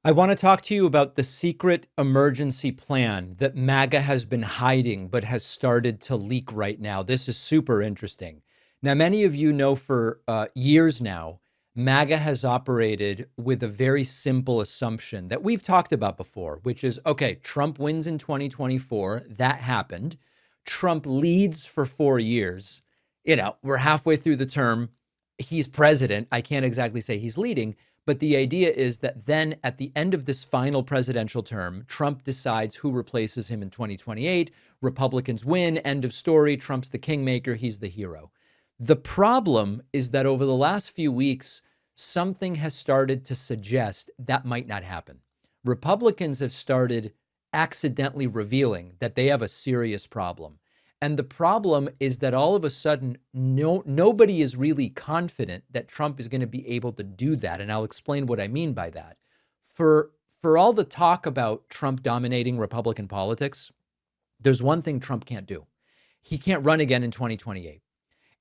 I want to talk to you about the secret emergency plan that MAGA has been hiding but has started to leak right now. This is super interesting. Now, many of you know for years now, MAGA has operated with a very simple assumption that we've talked about before, which is okay, Trump wins in 2024. That happened. Trump leads for 4 years. We're halfway through the term. He's president. I can't exactly say he's leading. But the idea is that then at the end of this final presidential term, Trump decides who replaces him in 2028. Republicans win. End of story. Trump's the kingmaker. He's the hero. The problem is that over the last few weeks, something has started to suggest that might not happen. Republicans have started accidentally revealing that they have a serious problem. And the problem is that all of a sudden, nobody is really confident that Trump is going to be able to do that. And I'll explain what I mean by that. For all the talk about Trump dominating Republican politics, there's one thing Trump can't do. He can't run again in 2028.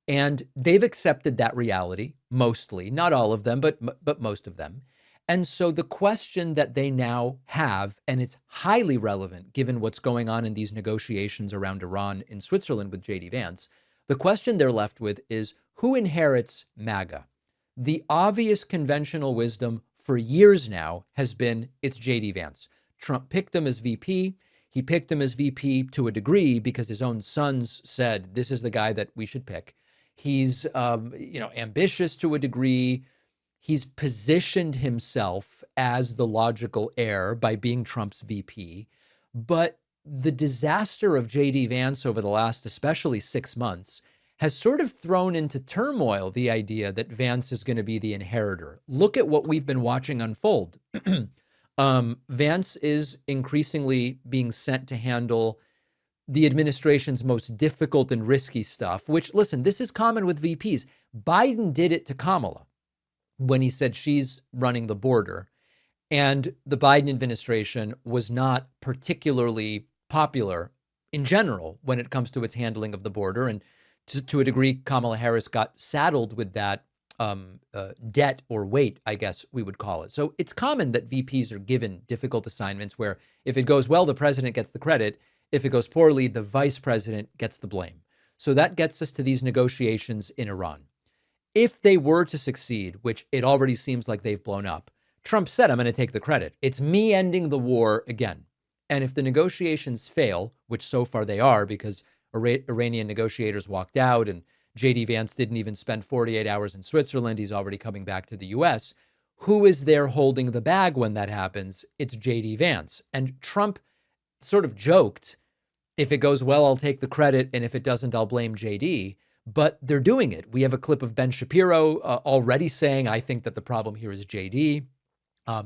And they've accepted that reality, mostly, not all of them, but most of them. And so the question that they now have, and it's highly relevant given what's going on in these negotiations around Iran in Switzerland with JD Vance, the question they're left with is who inherits MAGA? The obvious conventional wisdom for years now has been it's JD Vance. Trump picked him as VP. He picked him as VP to a degree because his own sons said this is the guy that we should pick. He's ambitious to a degree. He's positioned himself as the logical heir by being Trump's VP. But the disaster of JD Vance over the last, especially 6 months, has sort of thrown into turmoil the idea that Vance is going to be the inheritor. Look at what we've been watching unfold. Vance is increasingly being sent to handle the administration's most difficult and risky stuff, which, listen, this is common with VPs. Biden did it to Kamala when he said she's running the border. And the Biden administration was not particularly popular in general when it comes to its handling of the border. And to a degree, Kamala Harris got saddled with that debt or weight, I guess we would call it. So it's common that VPs are given difficult assignments where if it goes well, the president gets the credit. If it goes poorly, the vice president gets the blame. So that gets us to these negotiations in Iran. If they were to succeed, which it already seems like they've blown up, Trump said, I'm going to take the credit. It's me ending the war again. And if the negotiations fail, which so far they are because Iranian negotiators walked out and JD Vance didn't even spend 48 hours in Switzerland, he's already coming back to the US, who is there holding the bag when that happens? It's JD Vance. And Trump sort of joked, if it goes well, I'll take the credit. And if it doesn't, I'll blame JD. But they're doing it. We have a clip of Ben Shapiro already saying, I think that the problem here is JD.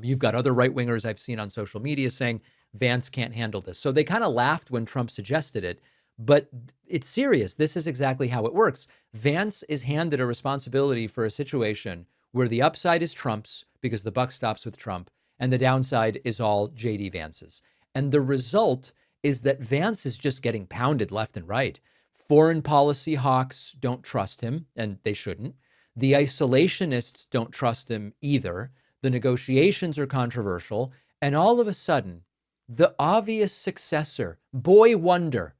You've got other right wingers I've seen on social media saying Vance can't handle this. So they kind of laughed when Trump suggested it, but it's serious. This is exactly how it works. Vance is handed a responsibility for a situation where the upside is Trump's because the buck stops with Trump and the downside is all JD Vance's. And the result is that Vance is just getting pounded left and right. Foreign policy hawks don't trust him, and they shouldn't. The isolationists don't trust him either. The negotiations are controversial. And all of a sudden, the obvious successor, boy wonder,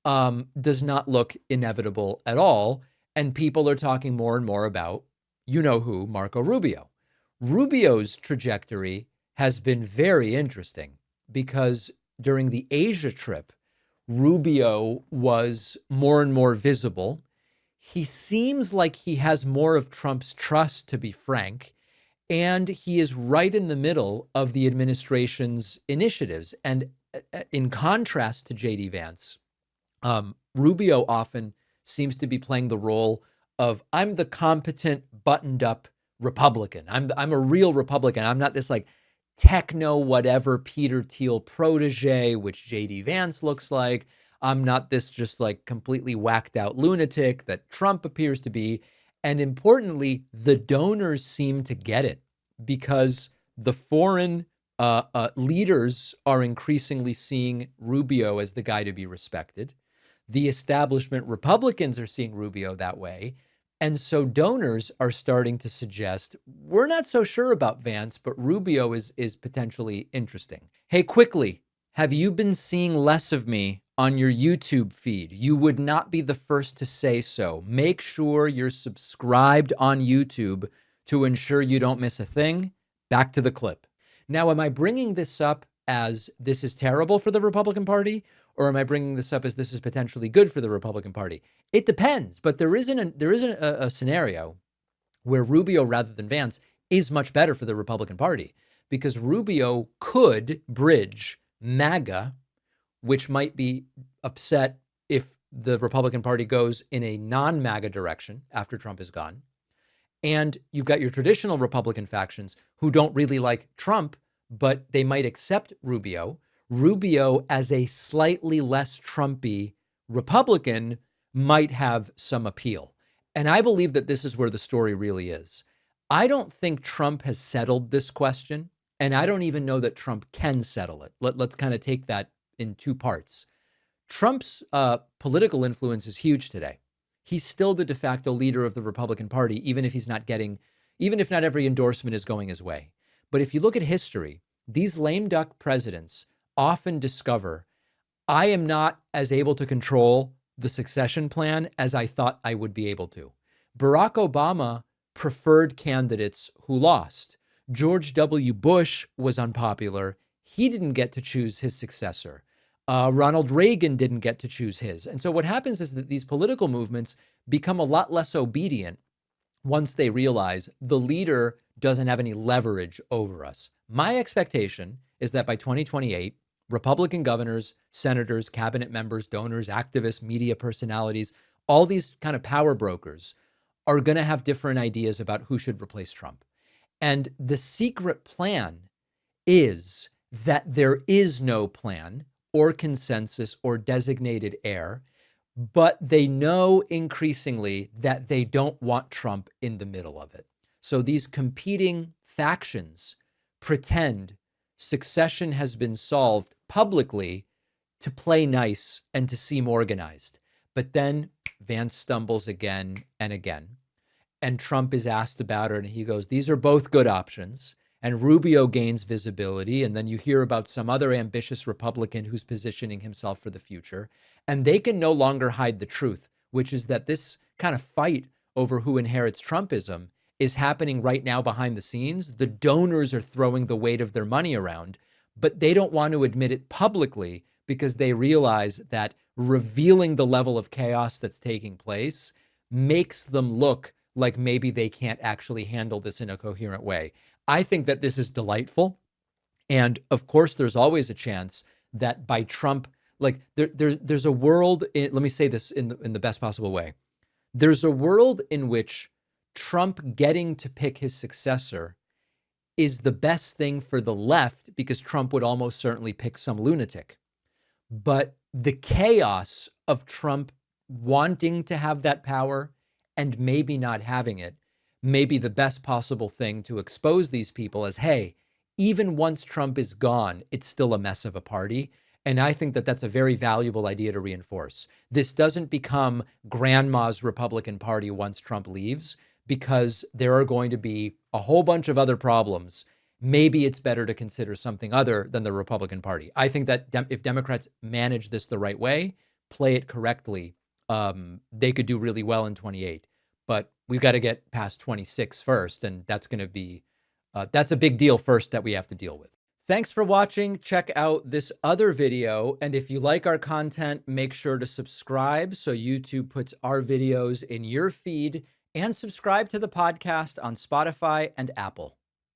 does not look inevitable at all. And people are talking more and more about, you know who, Marco Rubio. Rubio's trajectory has been very interesting because during the Asia trip, Rubio was more and more visible. He seems like he has more of Trump's trust, to be frank, and he is right in the middle of the administration's initiatives. And in contrast to JD Vance, Rubio often seems to be playing the role of I'm the competent, buttoned up Republican. I'm a real Republican. I'm not this like techno whatever Peter Thiel protege, which JD Vance looks like. I'm not this just like completely whacked out lunatic that Trump appears to be. And importantly, the donors seem to get it because the foreign leaders are increasingly seeing Rubio as the guy to be respected. The establishment Republicans are seeing Rubio that way. And so donors are starting to suggest, we're not so sure about Vance, but Rubio is potentially interesting. Hey, quickly, have you been seeing less of me on your YouTube feed? You would not be the first to say so. Make sure you're subscribed on YouTube to ensure you don't miss a thing. Back to the clip. Now, am I bringing this up as this is terrible for the Republican Party, or am I bringing this up as this is potentially good for the Republican Party? It depends, but there isn't a scenario where Rubio rather than Vance is much better for the Republican Party, because Rubio could bridge MAGA, which might be upset if the Republican Party goes in a non-MAGA direction after Trump is gone. And you've got your traditional Republican factions who don't really like Trump, but they might accept Rubio. Rubio, as a slightly less Trumpy Republican, might have some appeal. And I believe that this is where the story really is. I don't think Trump has settled this question, and I don't even know that Trump can settle it. Let's kind of take that in two parts. Trump's political influence is huge today. He's still the de facto leader of the Republican Party, even if not every endorsement is going his way. But if you look at history, these lame duck presidents often discover, I am not as able to control the succession plan as I thought I would be able to. Barack Obama preferred candidates who lost. George W. Bush was unpopular. He didn't get to choose his successor. Ronald Reagan didn't get to choose his. And so what happens is that these political movements become a lot less obedient once they realize the leader doesn't have any leverage over us. My expectation is that by 2028, Republican governors, senators, cabinet members, donors, activists, media personalities, all these kind of power brokers are going to have different ideas about who should replace Trump. And the secret plan is that there is no plan or consensus or designated heir, but they know increasingly that they don't want Trump in the middle of it. So these competing factions pretend succession has been solved publicly to play nice and to seem organized. But then Vance stumbles again and again. And Trump is asked about it, and he goes, these are both good options. And Rubio gains visibility. And then you hear about some other ambitious Republican who's positioning himself for the future. And they can no longer hide the truth, which is that this kind of fight over who inherits Trumpism is happening right now behind the scenes. The donors are throwing the weight of their money around, but they don't want to admit it publicly because they realize that revealing the level of chaos that's taking place makes them look like maybe they can't actually handle this in a coherent way. I think that this is delightful. And of course, there's always a chance that by Trump, like there's a world, let me say this in the best possible way. There's a world in which Trump getting to pick his successor is the best thing for the left because Trump would almost certainly pick some lunatic. But the chaos of Trump wanting to have that power and maybe not having it may be the best possible thing to expose these people as, hey, even once Trump is gone, it's still a mess of a party. And I think that that's a very valuable idea to reinforce. This doesn't become grandma's Republican Party once Trump leaves, because there are going to be a whole bunch of other problems. Maybe it's better to consider something other than the Republican Party. I think that if Democrats manage this the right way, play it correctly, they could do really well in 28. But we've got to get past 26 first, and that's going to be, that's a big deal first that we have to deal with. Thanks for watching. Check out this other video. And if you like our content, make sure to subscribe so YouTube puts our videos in your feed, and subscribe to the podcast on Spotify and Apple.